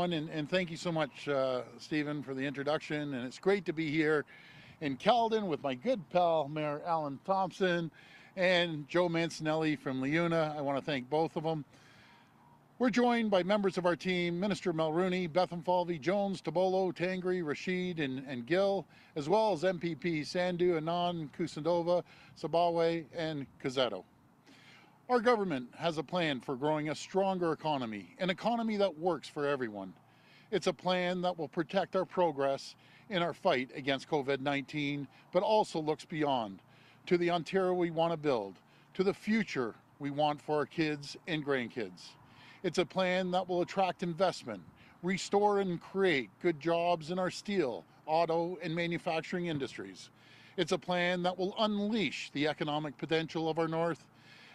everyone, and thank you so much, Stephen, for the introduction. And it's great to be here in Caledon with my good pal, Mayor Alan Thompson, and Joe Mancinelli from Leuna. I want to thank both of them. We're joined by members of our team, Minister Mulrooney, Bethenfalvey, Jones, Tabolo, Tangri, Rashid, and Gill, as well as MPP Sandhu, Anand, Kusindova, Sabawe, and Cazzetto. Our government has a plan for growing a stronger economy, an economy that works for everyone. It's a plan that will protect our progress in our fight against COVID-19, but also looks beyond to the Ontario we want to build, to the future we want for our kids and grandkids. It's a plan that will attract investment, restore and create good jobs in our steel, auto, and manufacturing industries. It's a plan that will unleash the economic potential of our North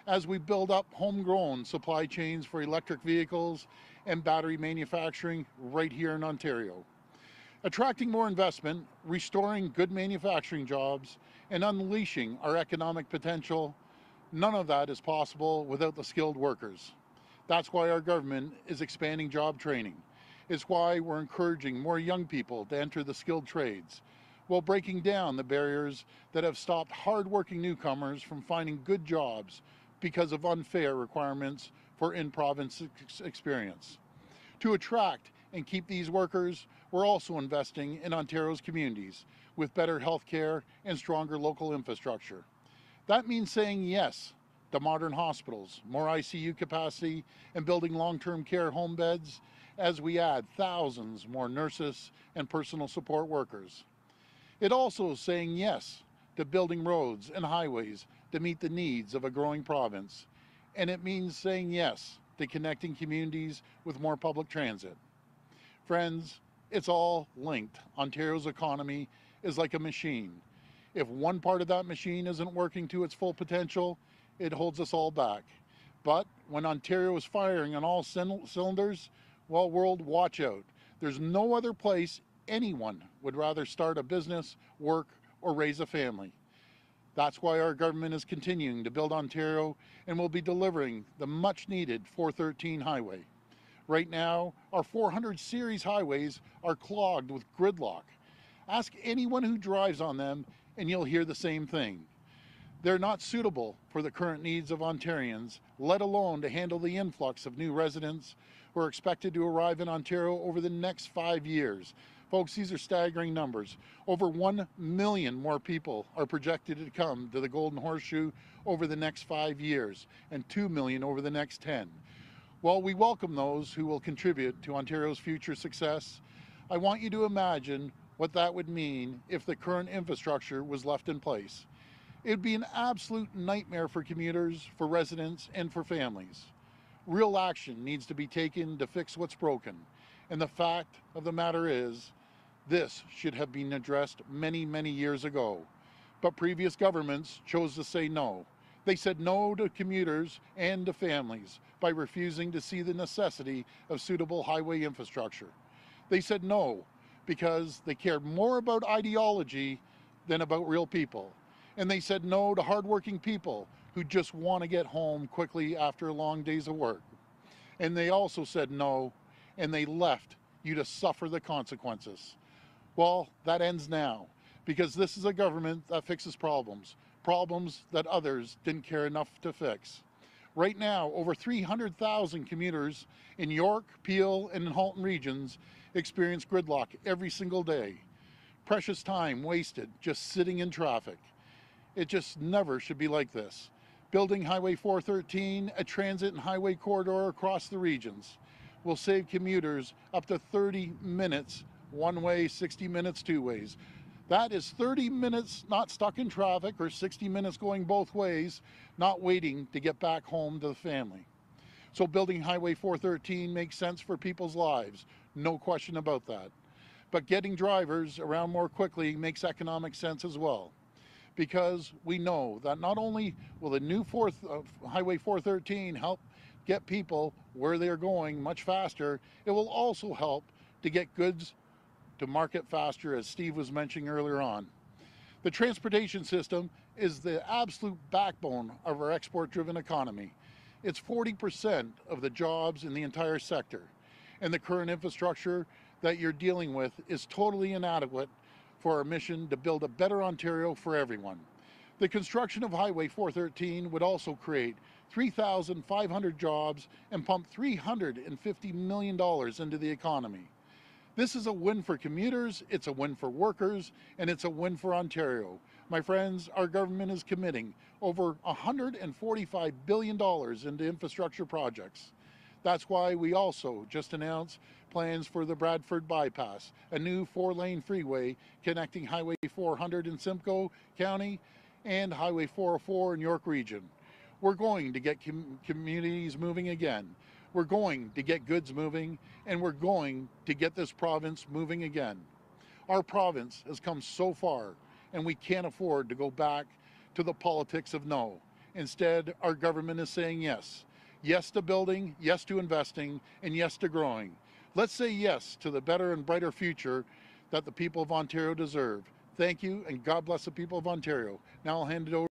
as we build up homegrown supply chains for electric vehicles and battery manufacturing right here in Ontario. Attracting more investment, restoring good manufacturing jobs, and unleashing our economic potential, none of that is possible without the skilled workers. That's why our government is expanding job training. It's why we're encouraging more young people to enter the skilled trades, while breaking down the barriers that have stopped hard-working newcomers from finding good jobs because of unfair requirements for in-province experience. To attract and keep these workers, we're also investing in Ontario's communities with better health care and stronger local infrastructure. That means saying yes to modern hospitals, more ICU capacity, and building long-term care home beds as we add thousands more nurses and personal support workers. It also is saying yes to building roads and highways to meet the needs of a growing province. And it means saying yes to connecting communities with more public transit. Friends, it's all linked. Ontario's economy is like a machine. If one part of that machine isn't working to its full potential, it holds us all back. But when Ontario is firing on all cylinders, well, world, watch out. There's no other place anyone would rather start a business, work, or raise a family. That's why our government is continuing to build Ontario and will be delivering the much-needed 413 highway. Right now, our 400 series highways are clogged with gridlock. Ask anyone who drives on them and you'll hear the same thing. They're not suitable for the current needs of Ontarians, let alone to handle the influx of new residents who are expected to arrive in Ontario over the next 5 years. Folks, these are staggering numbers. Over 1 million more people are projected to come to the Golden Horseshoe over the next 5 years, and 2 million over the next 10. While we welcome those who will contribute to Ontario's future success, I want you to imagine what that would mean if the current infrastructure was left in place. It would be an absolute nightmare for commuters, for residents, and for families. Real action needs to be taken to fix what's broken. And the fact of the matter is, this should have been addressed many, many years ago. But previous governments chose to say no. They said no to commuters and to families by refusing to see the necessity of suitable highway infrastructure. They said no because they cared more about ideology than about real people. And they said no to hardworking people who just want to get home quickly after long days of work. And they also said no, and they left you to suffer the consequences. Well, that ends now, because this is a government that fixes problems that others didn't care enough to fix. Right now, over 300,000 commuters in York, Peel, and Halton regions experience gridlock every single day. Precious time wasted just sitting in traffic. It just never should be like this. Building Highway 413, a transit and highway corridor across the regions, will save commuters up to 30 minutes one way, 60 minutes two ways. That is 30 minutes not stuck in traffic, or 60 minutes going both ways, not waiting to get back home to the family. So building Highway 413 makes sense for people's lives, no question about that. But getting drivers around more quickly makes economic sense as well, because we know that not only will the new Highway 413 help get people where they're going much faster, it will also help to get goods to market faster, as Steve was mentioning earlier on. The transportation system is the absolute backbone of our export-driven economy. It's 40% of the jobs in the entire sector. and the current infrastructure that you're dealing with is totally inadequate for our mission to build a better Ontario for everyone. The construction of Highway 413 would also create 3,500 jobs and pump $350 million into the economy. This is a win for commuters, it's a win for workers, and it's a win for Ontario. My friends, our government is committing over $145 billion into infrastructure projects. That's why we also just announced plans for the Bradford Bypass, a new 4-lane freeway connecting Highway 400 in Simcoe County and Highway 404 in York Region. We're going to get communities moving again. We're going to get goods moving, and we're going to get this province moving again. Our province has come so far, and we can't afford to go back to the politics of no. Instead, our government is saying yes. Yes to building, yes to investing, and yes to growing. Let's say yes to the better and brighter future that the people of Ontario deserve. Thank you, and God bless the people of Ontario. Now I'll hand it over